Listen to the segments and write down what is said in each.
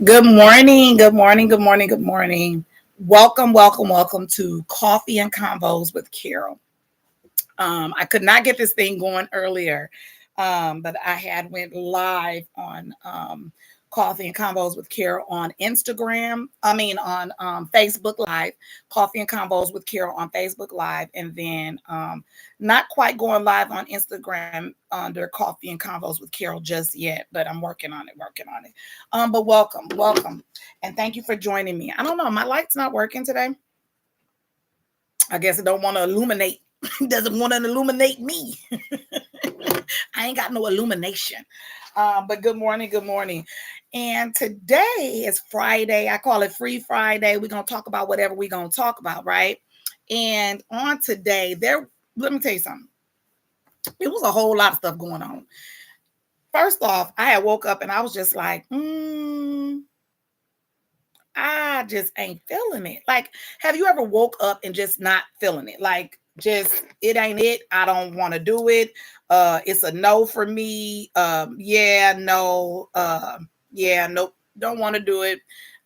Good morning, good morning, good morning, good morning. Welcome to Coffee and Convos with Carol. I could not get this thing going earlier, but I had went live on Coffee and Convos with Carol on Instagram. I mean on Facebook Live, Coffee and Convos with Carol on Facebook Live, and then not quite going live on Instagram under Coffee and Convos with Carol just yet, but I'm working on it. But welcome, and thank you for joining me. I don't know, my light's not working today. I guess it don't want to illuminate. Doesn't want to illuminate me. I ain't got no illumination. But good morning, good morning. And today is Friday. I call it Free Friday. We're gonna talk about whatever we're gonna talk about, right? And on today, let me tell you something. It was a whole lot of stuff going on. First off, I had woke up and I was just like, I just ain't feeling it. Like, have you ever woke up and just not feeling it? Like, just it ain't it. I don't want to do it. It's a no for me. Yeah, no. Yeah, nope. Don't want to do it.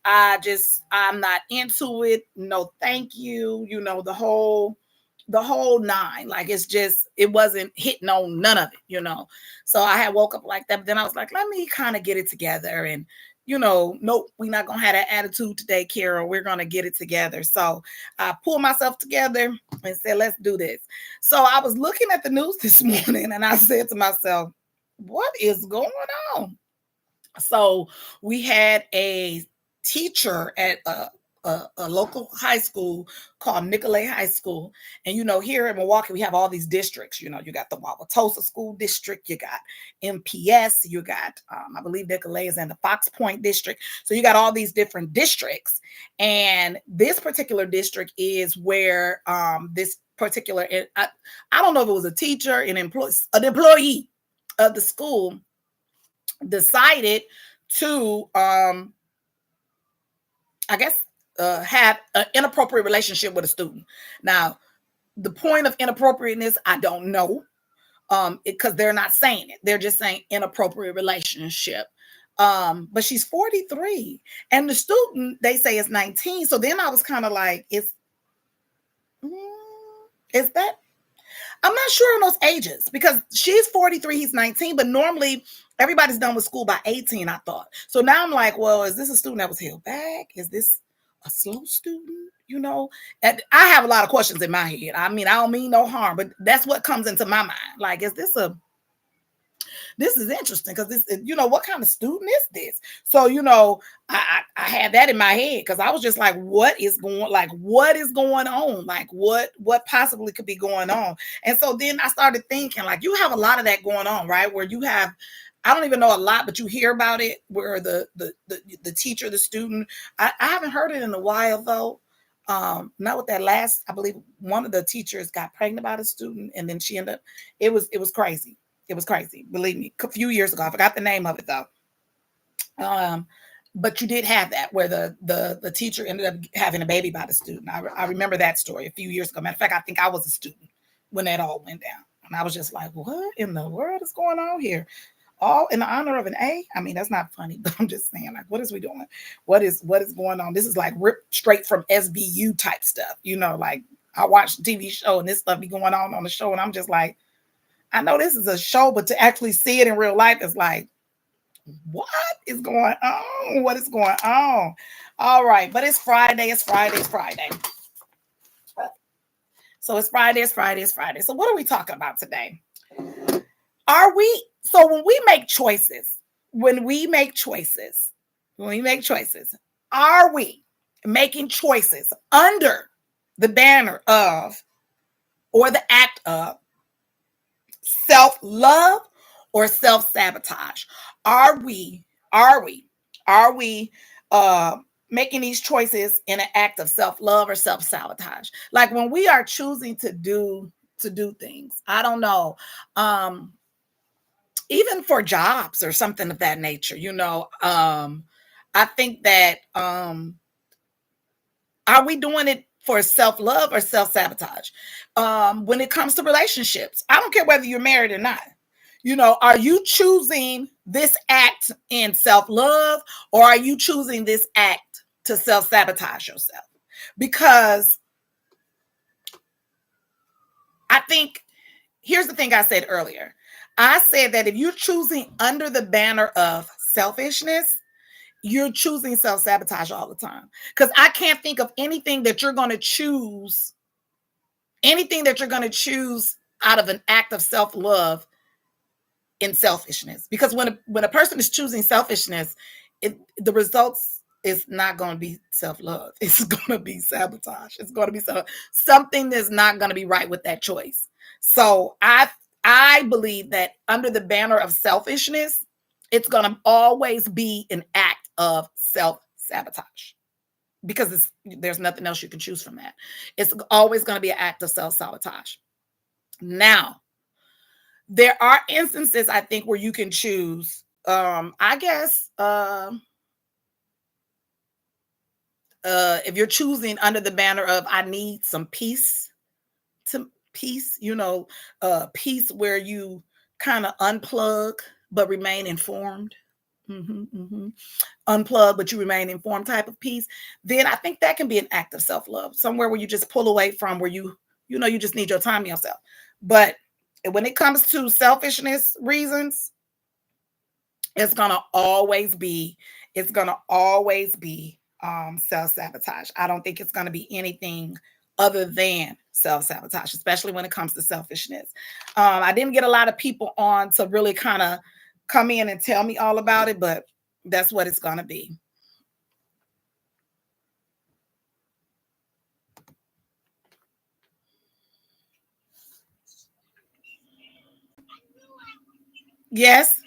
I'm not into it. No, thank you. The whole nine. Like it wasn't hitting on none of it. So I had woke up like that, but then I was like, let me kind of get it together. And nope, we're not gonna have that attitude today, Carol. We're gonna get it together. So I pulled myself together and said, let's do this. So I was looking at the news this morning and I said to myself, what is going on? So we had a teacher at a local high school called Nicolay High School. And, here in Milwaukee, we have all these districts. You got the Wauwatosa School District, you got MPS, you got, I believe Nicolay is in the Fox Point District. So you got all these different districts. And this particular district is where this particular, I don't know if it was a teacher, an employee of the school decided to, I guess, have an inappropriate relationship with a student. Now, the point of inappropriateness, I don't know, because they're not saying it. They're just saying inappropriate relationship. But she's 43, and the student they say is 19. So then I was kind of like, is that? I'm not sure on those ages because she's 43, he's 19, but normally everybody's done with school by 18, I thought. So now I'm like, well, is this a student that was held back? Is this a slow student? And I have a lot of questions in my head. I mean, I don't mean no harm, but that's what comes into my mind. Like, this is interesting because what kind of student is this? So, I had that in my head because I was just like, what is going on? Like what possibly could be going on? And so then I started thinking, like, you have a lot of that going on, right? Where you have, I don't even know a lot, but you hear about it where the teacher, the student, I haven't heard it in a while though. Not with that last, I believe one of the teachers got pregnant by the student and then she ended up, it was crazy. It was crazy, believe me. A few years ago, I forgot the name of it though. But you did have that where the teacher ended up having a baby by the student. I remember that story a few years ago. Matter of fact, I think I was a student when that all went down, and I was just like, "What in the world is going on here?" All in the honor of an A. I mean, that's not funny, but I'm just saying, like, what is we doing? What is going on? This is like ripped straight from SBU type stuff. Like I watched the TV show and this stuff be going on the show, and I'm just like, I know this is a show, but to actually see it in real life is like, what is going on? What is going on? All right, but it's Friday. It's Friday. So it's Friday. So what are we talking about today? So when we make choices, are we making choices under the banner of or the act of self-love or self-sabotage? Are we making these choices in an act of self-love or self-sabotage? Like when we are choosing to do things, I don't know, even for jobs or something of that nature, I think that are we doing it for self-love or self-sabotage? When it comes to relationships, I don't care whether you're married or not. Are you choosing this act in self-love, or are you choosing this act to self-sabotage yourself? Because I think, here's the thing I said earlier. I said that if you're choosing under the banner of selfishness, you're choosing self-sabotage all the time. Because I can't think of anything that you're going to choose, out of an act of self-love in selfishness. Because when a person is choosing selfishness, the results is not going to be self-love. It's going to be sabotage. It's going to be something that's not going to be right with that choice. So I believe that under the banner of selfishness, it's going to always be an act of self-sabotage, because there's nothing else you can choose from that. It's always going to be an act of self-sabotage. Now, there are instances, I think, where you can choose. I guess if you're choosing under the banner of I need some peace, peace where you kind of unplug but remain informed. Unplug but you remain informed type of peace, then I think that can be an act of self-love, somewhere where you just pull away from, where you just need your time yourself. But when it comes to selfishness reasons, it's gonna always be self-sabotage. I don't think it's gonna be anything other than self-sabotage, especially when it comes to selfishness. I didn't get a lot of people on to really kind of come in and tell me all about it, but that's what it's gonna be. Yes.